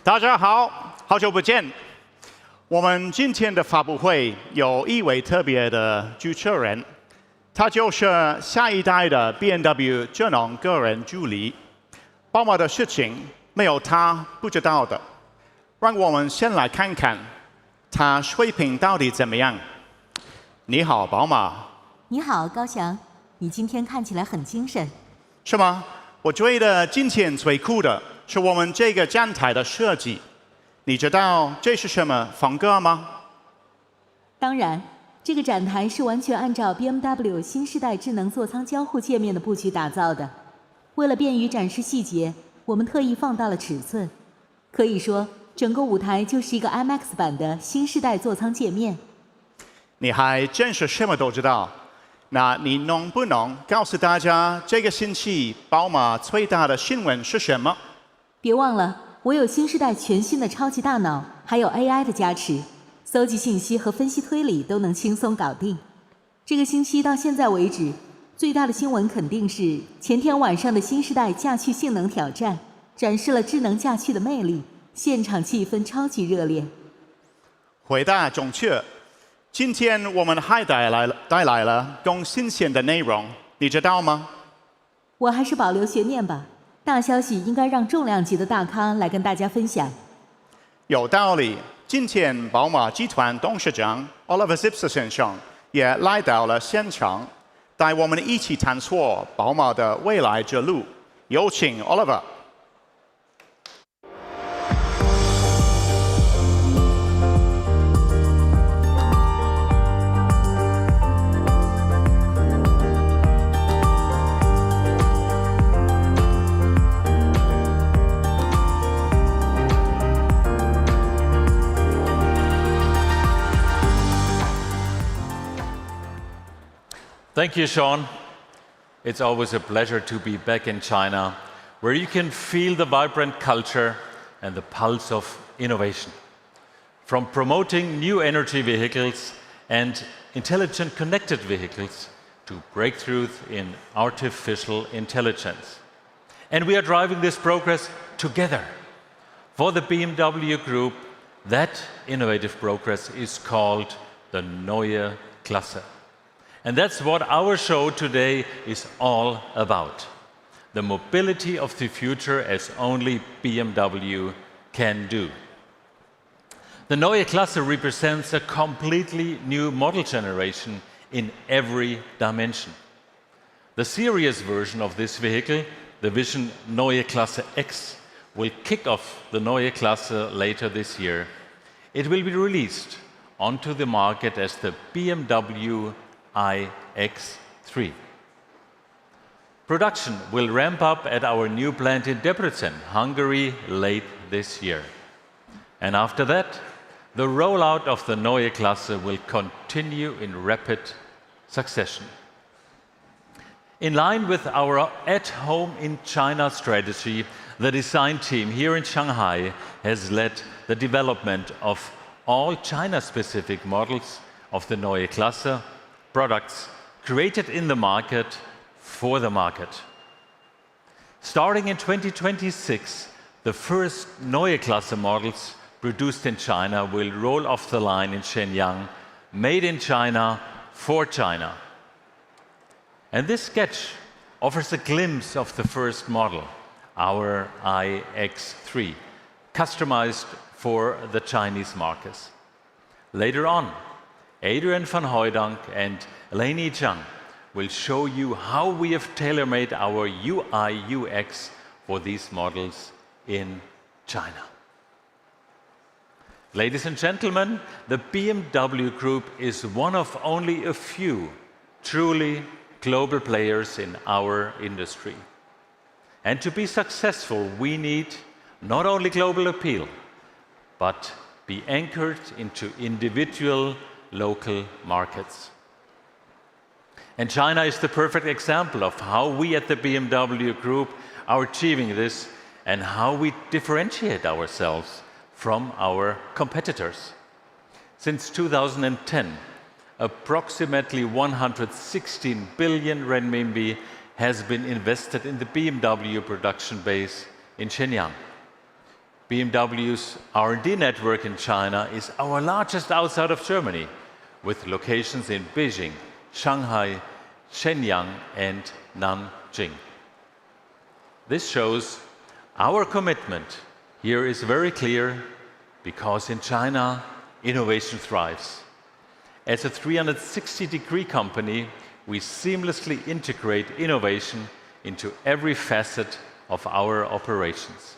大家好，好久不见。我们今天的发布会有一位特别的主持人，他就是下一代的 BMW 智能个人助理。宝马的事情没有他不知道的。让我们先来看看他水平到底怎么样。你好，宝马。你好，高翔。你今天看起来很精神。是吗？我觉得今天最酷的是我们这个站台的设计。你知道这是什么风格吗？当然，这个展台是完全按照 BMW 新世代智能座舱交互界面的布局打造的。为了便于展示细节，我们特意放大了尺寸。可以说，整个舞台就是一个 IMAX 版的新世代座舱界面。你还真是什么都知道。那你能不能告诉大家，这个星期宝马最大的新闻是什么？别忘了，我有新世代全新的超级大脑，还有 AI 的加持，搜集信息和分析推理都能轻松搞定。这个星期到现在为止，最大的新闻肯定是前天晚上的新世代驾趣性能挑战，展示了智能驾趣的魅力，现场气氛超级热烈。回答正确。今天我们还带来了更新鲜的内容，你知道吗？我还是保留悬念吧，大消息应该让重量级的大咖来跟大家分享。有道理。今天宝马集团董事长 Oliver Zipse 先生也来到了现场，带我们一起探索宝马的未来之路。有请 Oliver。Thank you, Sean. It's always a pleasure to be back in China, where you can feel the vibrant culture and the pulse of innovation. From promoting new energy vehicles and intelligent connected vehicles to breakthroughs in artificial intelligence. And we are driving this progress together. For the BMW Group, that innovative progress is called the Neue Klasse. And that's what our show today is all about. The mobility of the future as only BMW can do. The Neue Klasse represents a completely new model generation in every dimension. The serious version of this vehicle, the Vision Neue Klasse X, will kick off the Neue Klasse later this year. It will be released onto the market as the BMW iX3. Production will ramp up at our new plant in Debrecen, Hungary, late this year. And after that, the rollout of the Neue Klasse will continue in rapid succession. In line with our at-home in China strategy, the design team here in Shanghai has led the development of all China-specific models of the Neue Klasse, products created in the market for the market. Starting in 2026, the first Neue Klasse models produced in China will roll off the line in Shenyang, made in China for China. And this sketch offers a glimpse of the first model, our iX3, customized for the Chinese markets. Later on, Adrian van Hooydonk and Leni Zhang will show you how we have tailor-made our UI UX for these models in China. Ladies and gentlemen, the BMW Group is one of only a few truly global players in our industry. And to be successful, we need not only global appeal, but be anchored into individual local markets. And China is the perfect example of how we at the BMW Group are achieving this and how we differentiate ourselves from our competitors. Since 2010, approximately 116 billion renminbi has been invested in the BMW production base in Shenyang. BMW's R&D network in China is our largest outside of Germany, with locations in Beijing, Shanghai, Shenyang, and Nanjing. This shows our commitment here is very clear, because in China, innovation thrives. As a 360-degree company, we seamlessly integrate innovation into every facet of our operations.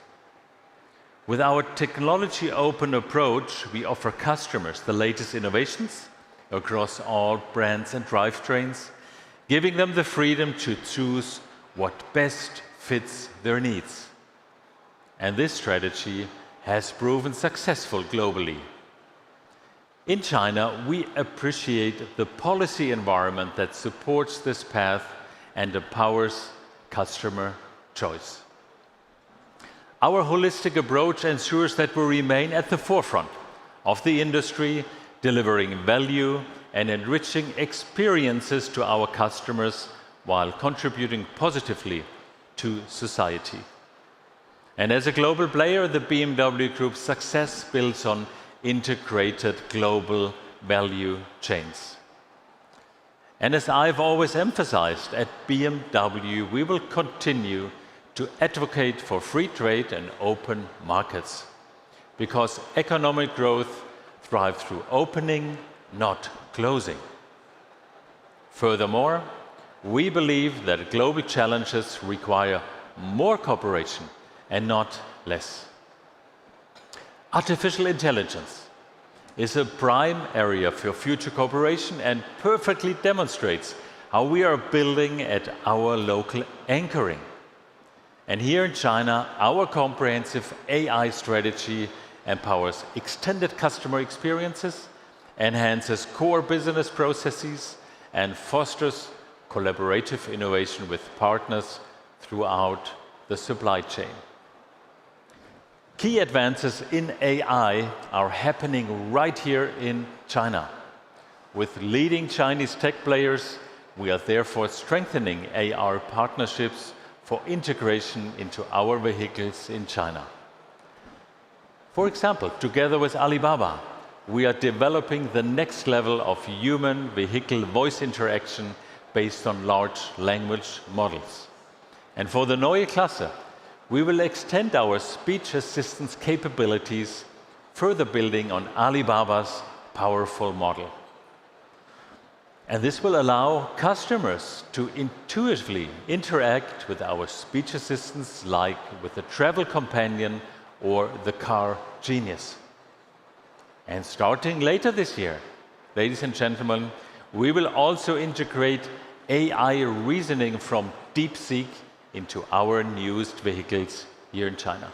With our technology-open approach, we offer customers the latest innovations across all brands and drivetrains, giving them the freedom to choose what best fits their needs. And this strategy has proven successful globally. In China, we appreciate the policy environment that supports this path and empowers customer choice. Our holistic approach ensures that we remain at the forefront of the industry, delivering value and enriching experiences to our customers while contributing positively to society. And as a global player, the BMW Group's success builds on integrated global value chains. And as I've always emphasized, at BMW, we will continue to advocate for free trade and open markets, because economic growth thrives through opening, not closing. Furthermore, we believe that global challenges require more cooperation and not less. Artificial intelligence is a prime area for future cooperation and perfectly demonstrates how we are building at our local anchoring. And here in China, our comprehensive AI strategy empowers extended customer experiences, enhances core business processes, and fosters collaborative innovation with partners throughout the supply chain. Key advances in AI are happening right here in China. With leading Chinese tech players, we are therefore strengthening AR partnerships for integration into our vehicles in China. For example, together with Alibaba, we are developing the next level of human-vehicle voice interaction based on large language models. And for the Neue Klasse, we will extend our speech assistance capabilities, further building on Alibaba's powerful model. And this will allow customers to intuitively interact with our speech assistants, like with the travel companion or the car genius. And starting later this year, ladies and gentlemen, we will also integrate AI reasoning from DeepSeek into our newest vehicles here in China.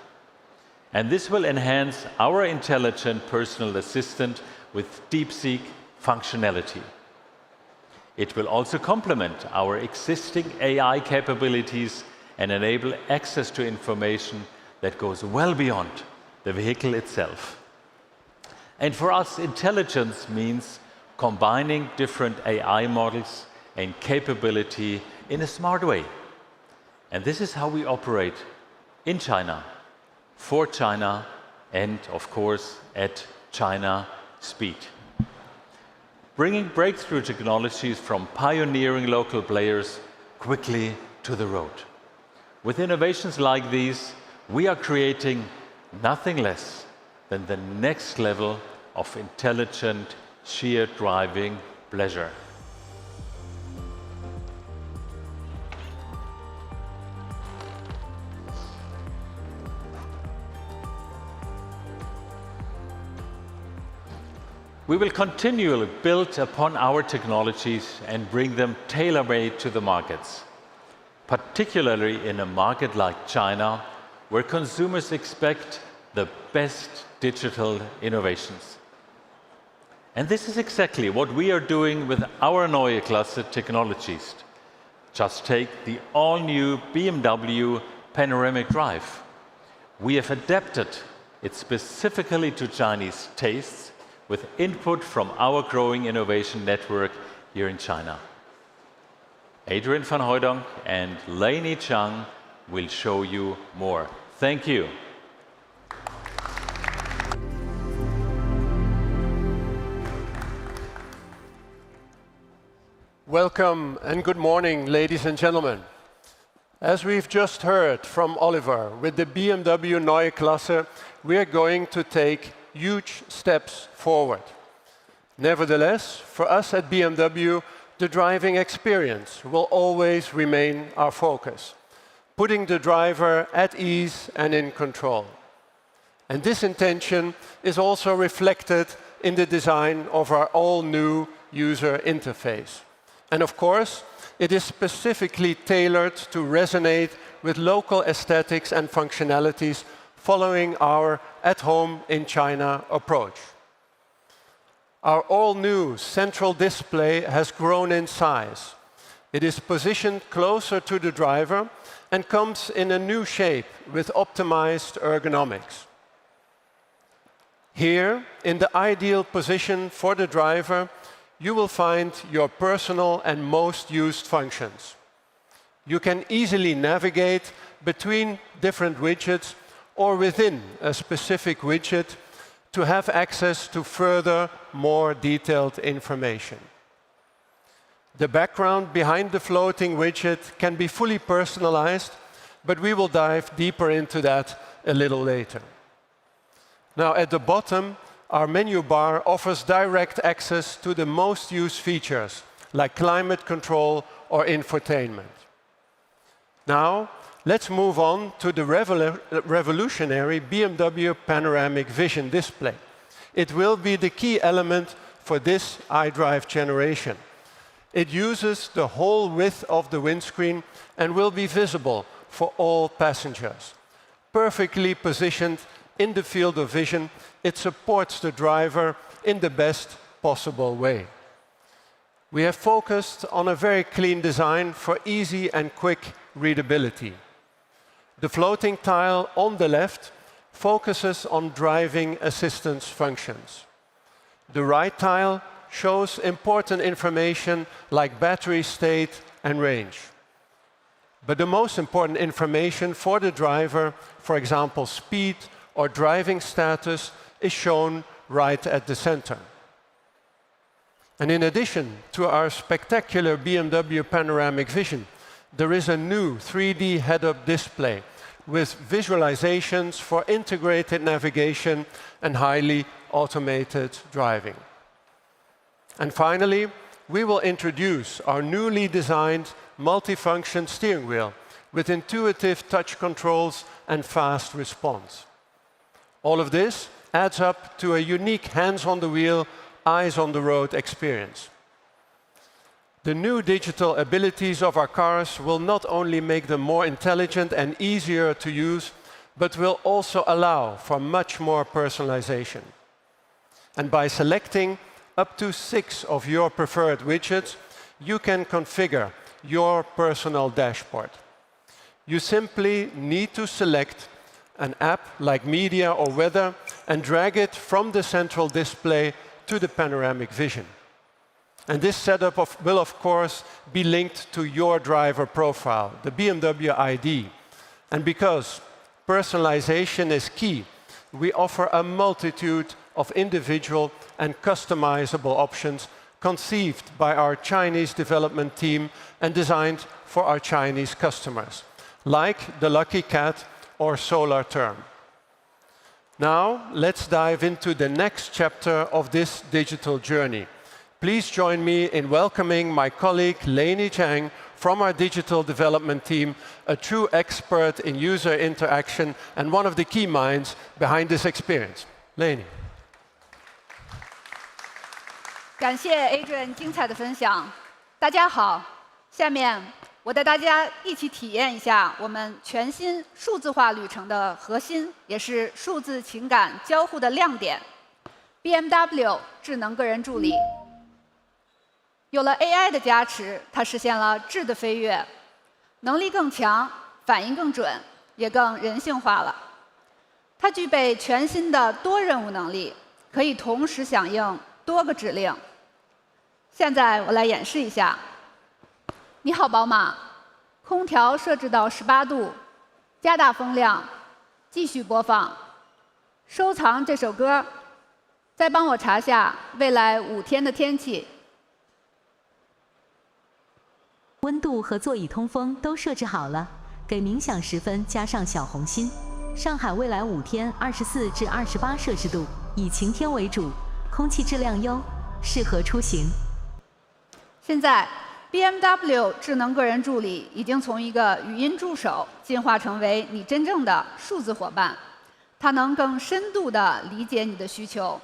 And this will enhance our intelligent personal assistant with DeepSeek functionality. It will also complement our existing AI capabilities and enable access to information that goes well beyond the vehicle itself. And for us, intelligence means combining different AI models and capability in a smart way. And this is how we operate in China, for China, and of course, at China speed. Bringing breakthrough technologies from pioneering local players quickly to the road. With innovations like these, we are creating nothing less than the next level of intelligent, sheer driving pleasure. We will continually build upon our technologies and bring them tailor-made to the markets, particularly in a market like China, where consumers expect the best digital innovations. And this is exactly what we are doing with our Neue Klasse technologies. Just take the all-new BMW Panoramic Drive. We have adapted it specifically to Chinese tastes, with input from our growing innovation network here in China. Adrian van Hooydonk and Lainey Chang will show you more. Thank you. Welcome and good morning, ladies and gentlemen. As we've just heard from Oliver, with the BMW Neue Klasse, we are going to take huge steps forward. Nevertheless, for us at BMW, the driving experience will always remain our focus, putting the driver at ease and in control. And this intention is also reflected in the design of our all-new user interface. And of course, it is specifically tailored to resonate with local aesthetics and functionalities following our at-home in China approach. Our all-new central display has grown in size. It is positioned closer to the driver and comes in a new shape with optimized ergonomics. Here, in the ideal position for the driver, you will find your personal and most used functions. You can easily navigate between different widgets or within a specific widget to have access to further, more detailed information. The background behind the floating widget can be fully personalized, but we will dive deeper into that a little later. Now, at the bottom, our menu bar offers direct access to the most used features, like climate control or infotainment. Now, let's move on to the revolutionary BMW Panoramic Vision display. It will be the key element for this iDrive generation. It uses the whole width of the windscreen and will be visible for all passengers. Perfectly positioned in the field of vision, it supports the driver in the best possible way. We have focused on a very clean design for easy and quick readability. The floating tile on the left focuses on driving assistance functions. The right tile shows important information like battery state and range. But the most important information for the driver, for example, speed or driving status, is shown right at the center. And in addition to our spectacular BMW Panoramic Vision, there is a new 3D head-up display with visualizations for integrated navigation and highly automated driving. And finally, we will introduce our newly designed multifunction steering wheel with intuitive touch controls and fast response. All of this adds up to a unique hands-on-the-wheel, eyes-on-the-road experience. The new digital abilities of our cars will not only make them more intelligent and easier to use, but will also allow for much more personalization. And by selecting up to 6 of your preferred widgets, you can configure your personal dashboard. You simply need to select an app like media or weather and drag it from the central display to the panoramic vision. And this setup will, of course, be linked to your driver profile, the BMW ID. And because personalization is key, we offer a multitude of individual and customizable options conceived by our Chinese development team and designed for our Chinese customers, like the Lucky Cat or solar term. Now, let's dive into the next chapter of this digital journey. Please join me in welcoming my colleague, Leni Chang, from our digital development team, a true expert in user interaction and one of the key minds behind this experience. Leni. 感谢 Adrian 精彩的分享。大家好，下面我带大家一起体验一下我们全新数字化旅程的核心，也是数字情感交互的亮点 ——BMW 智能个人助理。有了 AI 的加持，它实现了质的飞跃，能力更强，反应更准，也更人性化了。它具备全新的多任务能力，可以同时响应多个指令。现在我来演示一下。你好，宝马，空调设置到18度，加大风量，继续播放，收藏这首歌，再帮我查下未来5天的天气。温度和座椅通风都设置好了，给冥想时分加上小红心。上海未来5天24至28摄氏度，以晴天为主，空气质量优，适合出行。现在 BMW 智能个人助理已经从一个语音助手进化成为你真正的数字伙伴，它能更深度地理解你的需求。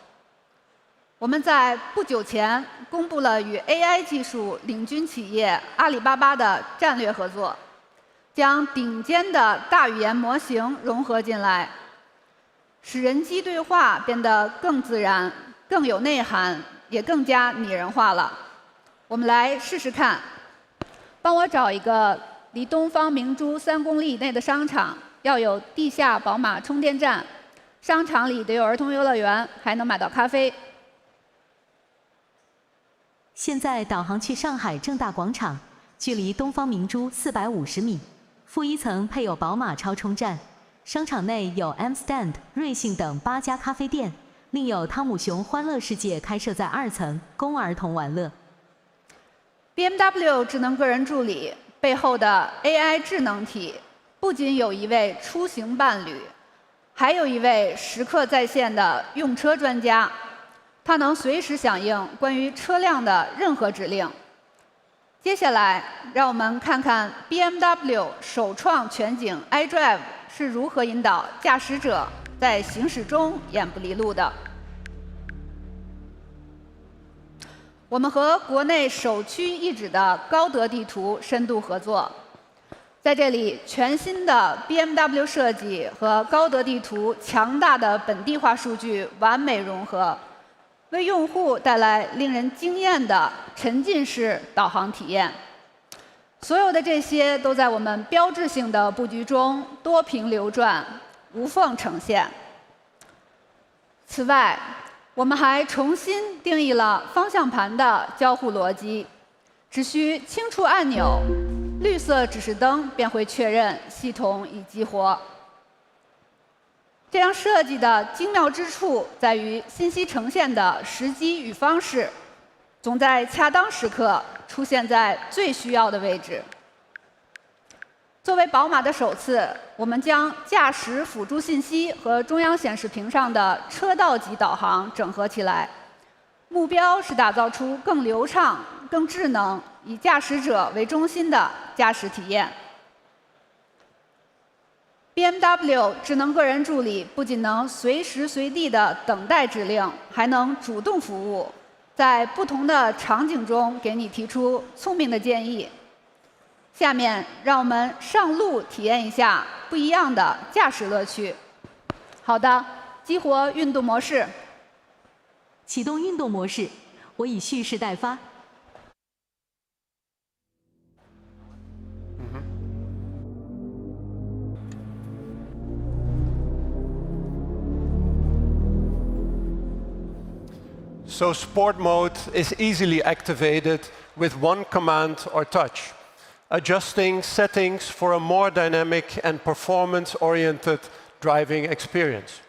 我们在不久前公布了与 AI 技术领军企业阿里巴巴的战略合作，将顶尖的大语言模型融合进来，使人机对话变得更自然、更有内涵，也更加拟人化了。我们来试试看，帮我找一个离东方明珠3公里以内的商场，要有地下宝马充电站，商场里得有儿童游乐园，还能买到咖啡。现在导航去上海正大广场，距离东方明珠450米。负1层配有宝马超充站，商场内有 M-Stand、瑞幸等8家咖啡店，另有汤姆熊欢乐世界开设在2层，供儿童玩乐。BMW 智能个人助理背后的 AI 智能体，不仅有一位出行伴侣，还有一位时刻在线的用车专家，它能随时响应关于车辆的任何指令。接下来，让我们看看 BMW 首创全景 iDrive 是如何引导驾驶者在行驶中眼不离路的。我们和国内首屈一指的高德地图深度合作，在这里，全新的 BMW 设计和高德地图强大的本地化数据完美融合，为用户带来令人惊艳的沉浸式导航体验。所有的这些都在我们标志性的布局中多屏流转，无缝呈现。此外，我们还重新定义了方向盘的交互逻辑，只需轻触按钮，绿色指示灯便会确认系统已激活。这样设计的精妙之处在于信息呈现的时机与方式，总在恰当时刻出现在最需要的位置。作为宝马的首次，我们将驾驶辅助信息和中央显示屏上的车道级导航整合起来，目标是打造出更流畅、更智能、以驾驶者为中心的驾驶体验。BMW 智能个人助理不仅能随时随地的等待指令，还能主动服务，在不同的场景中给你提出聪明的建议。下面让我们上路体验一下不一样的驾驶乐趣。好的，激活运动模式。启动运动模式，我已蓄势待发。So Sport Mode is easily activated with one command or touch, adjusting settings for a more dynamic and performance-oriented driving experience.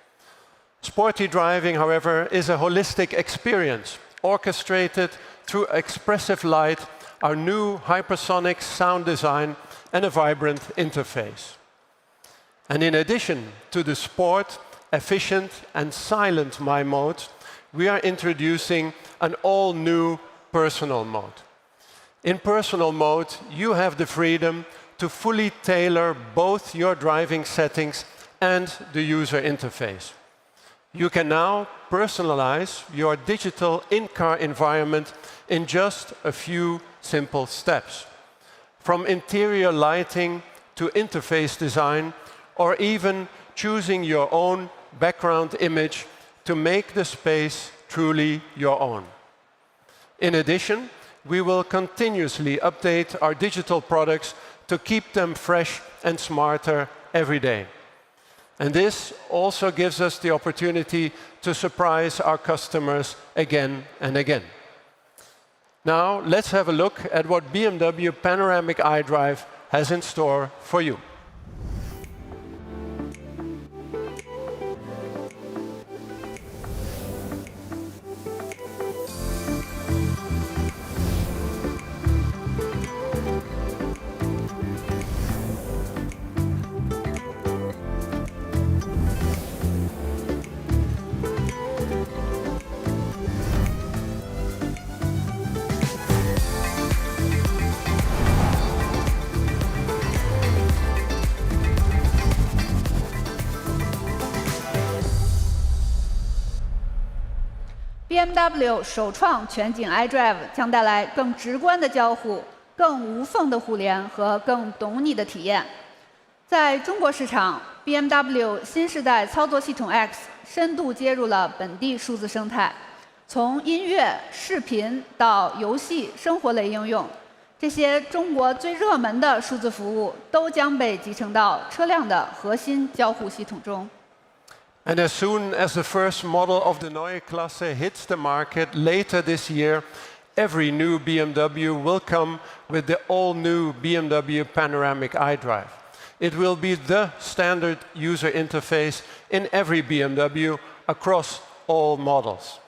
Sporty driving, however, is a holistic experience, orchestrated through expressive light, our new hypersonic sound design, and a vibrant interface. And in addition to the sport, efficient, and silent My modes, we are introducing an all-new personal mode. In personal mode, you have the freedom to fully tailor both your driving settings and the user interface. You can now personalize your digital in-car environment in just a few simple steps. From interior lighting to interface design, or even choosing your own background image to make the space truly your own. In addition, we will continuously update our digital products to keep them fresh and smarter every day. And this also gives us the opportunity to surprise our customers again and again. Now, let's have a look at what BMW Panoramic iDrive has in store for you. BMW 首创全景 iDrive 将带来更直观的交互、更无缝的互联和更懂你的体验。在中国市场 ，BMW 新时代操作系统 X 深度接入了本地数字生态，从音乐、视频到游戏、生活类应用，这些中国最热门的数字服务都将被集成到车辆的核心交互系统中。And as soon as the first model of the Neue Klasse hits the market later this year, every new BMW will come with the all-new BMW Panoramic iDrive. It will be the standard user interface in every BMW across all models.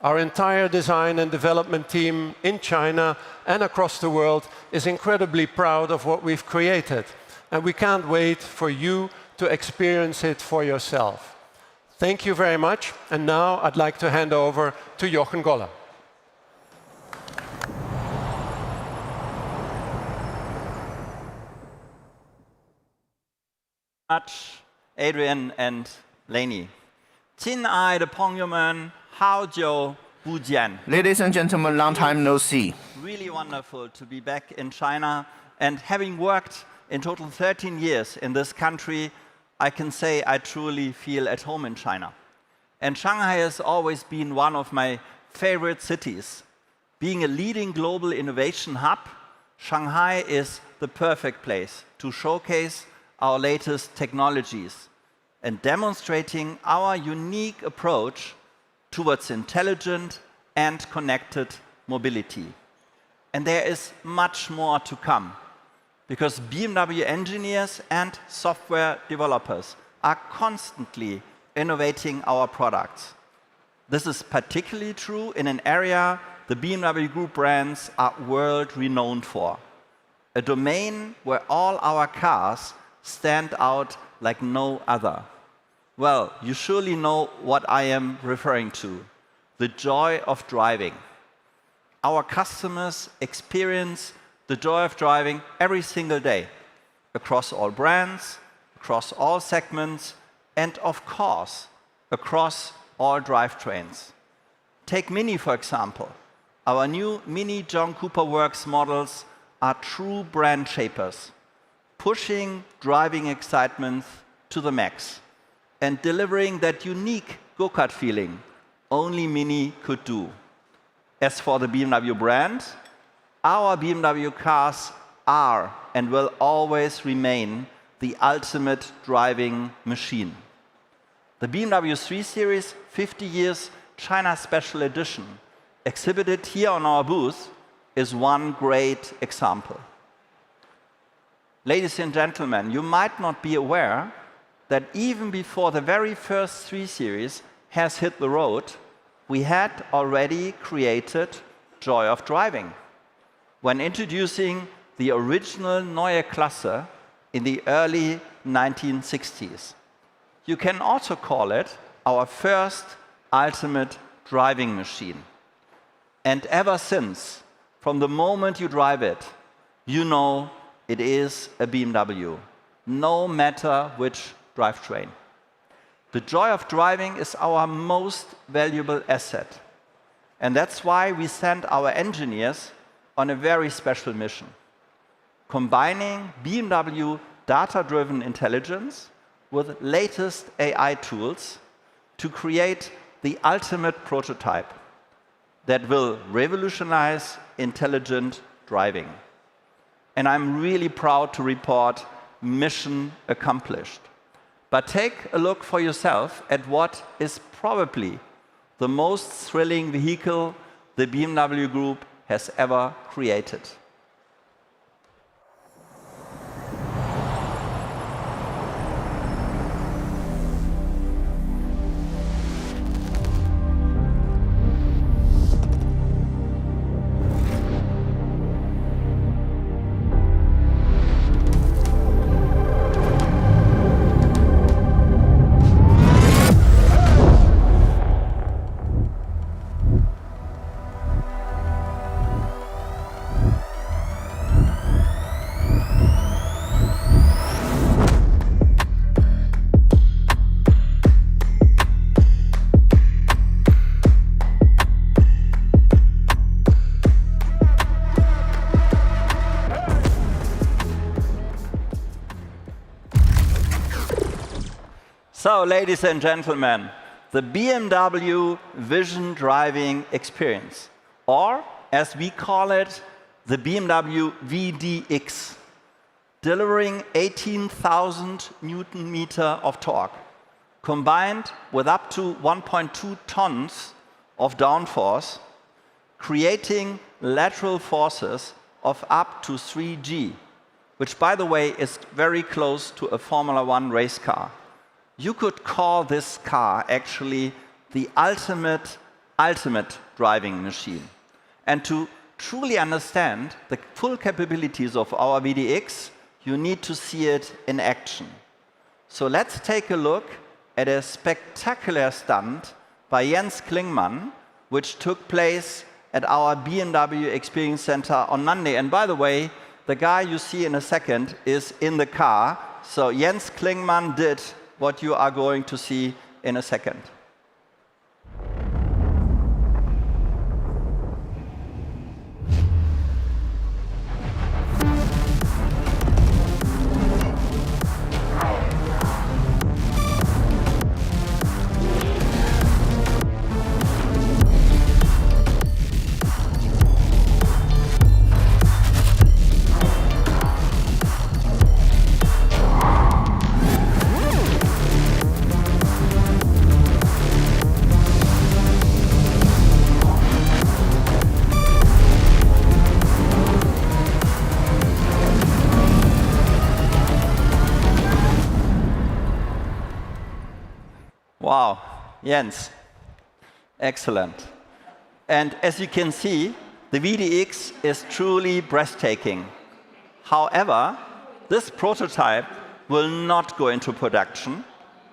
Our entire design and development team in China and across the world is incredibly proud of what we've created, and we can't wait for you to experience it for yourself. Thank you very much, and now I'd like to hand over to Jochen Goller. Much, Adrian and Lainey. 亲爱的朋友们，好久不见。 Ladies and gentlemen, long time no see. Really wonderful to be back in China, and having worked in total 13 years in this country, I can say I truly feel at home in China. And Shanghai has always been one of my favorite cities. Being a leading global innovation hub, Shanghai is the perfect place to showcase our latest technologies and demonstrating our unique approach towards intelligent and connected mobility. And there is much more to come, because BMW engineers and software developers are constantly innovating our products. This is particularly true in an area the BMW Group brands are world-renowned for, a domain where all our cars stand out like no other. Well, you surely know what I am referring to, the joy of driving. Our customers experience the joy of driving every single day, across all brands, across all segments, and of course, across all drivetrains. Take Mini, for example. Our new Mini John Cooper Works models are true brand shapers, pushing driving excitement to the max and delivering that unique go-kart feeling only Mini could do. As for the BMW brand, our BMW cars are and will always remain the ultimate driving machine. The BMW 3 Series 50 Years China Special Edition, exhibited here on our booth, is one great example. Ladies and gentlemen, you might not be aware that even before the very first 3 Series has hit the road, we had already created joy of driving when introducing the original Neue Klasse in the early 1960s. You can also call it our first ultimate driving machine. And ever since, from the moment you drive it, you know it is a BMW, no matter which drivetrain. The joy of driving is our most valuable asset. And that's why we send our engineers on a very special mission, combining BMW data-driven intelligence with latest AI tools to create the ultimate prototype that will revolutionize intelligent driving. And I'm really proud to report mission accomplished. But take a look for yourself at what is probably the most thrilling vehicle the BMW Group has ever created. So, ladies and gentlemen, the BMW Vision Driving Experience, or as we call it, the BMW VDX, delivering 18,000 Newton-meter of torque, combined with up to 1.2 tons of downforce, creating lateral forces of up to 3G, which, by the way, is very close to a Formula One race car. You could call this car actually the ultimate driving machine. And to truly understand the full capabilities of our VDX, you need to see it in action. So let's take a look at a spectacular stunt by Jens Klingmann, which took place at our BMW Experience Center on Monday. And by the way, the guy you see in a second is in the car. So Jens Klingmann did what you are going to see in a second. Wow, Jens, excellent. And as you can see, the VDX is truly breathtaking. However, this prototype will not go into production.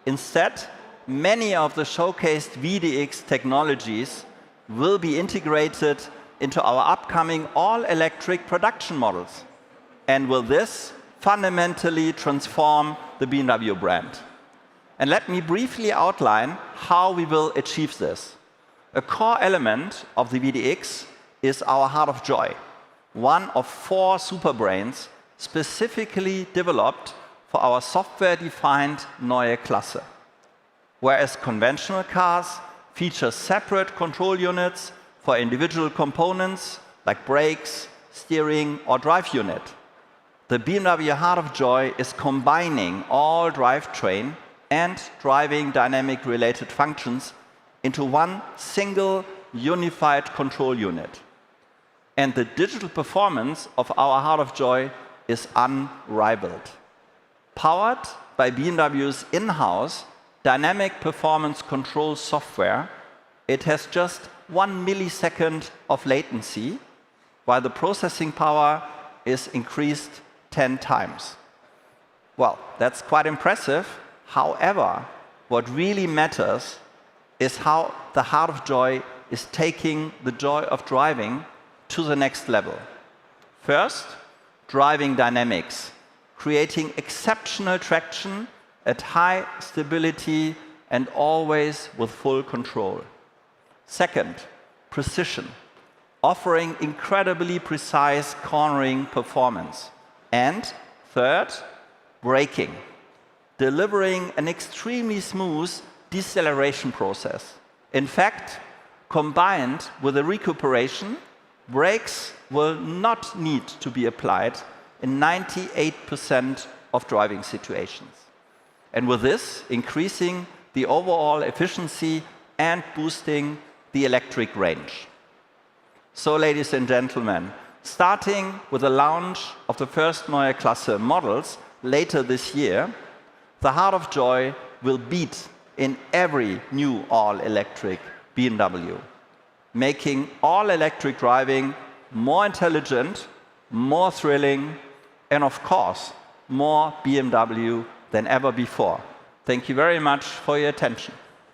Instead, many of the showcased VDX technologies will be integrated into our upcoming all-electric production models, and will this fundamentally transform the BMW brand. And let me briefly outline how we will achieve this. A core element of the VDX is our Heart of Joy, one of 4 superbrains specifically developed for our software-defined Neue Klasse. Whereas conventional cars feature separate control units for individual components like brakes, steering, or drive unit, the BMW Heart of Joy is combining all drivetrain and driving dynamic related functions into one single unified control unit. And the digital performance of our Heart of Joy is unrivaled. Powered by BMW's in-house dynamic performance control software, it has just 1 millisecond of latency, while the processing power is increased 10 times. Well, that's quite impressive. However, what really matters is how the Heart of Joy is taking the joy of driving to the next level. First, driving dynamics, creating exceptional traction at high stability and always with full control. Second, precision, offering incredibly precise cornering performance. And third, braking, delivering an extremely smooth deceleration process. In fact, combined with a recuperation, brakes will not need to be applied in 98% of driving situations. And with this, increasing the overall efficiency and boosting the electric range. So, ladies and gentlemen, starting with the launch of the first Neue Klasse models later this year, the Heart of Joy will beat in every new all-electric BMW, making all-electric driving more intelligent, more thrilling, and of course, more BMW than ever before. Thank you very much for your attention.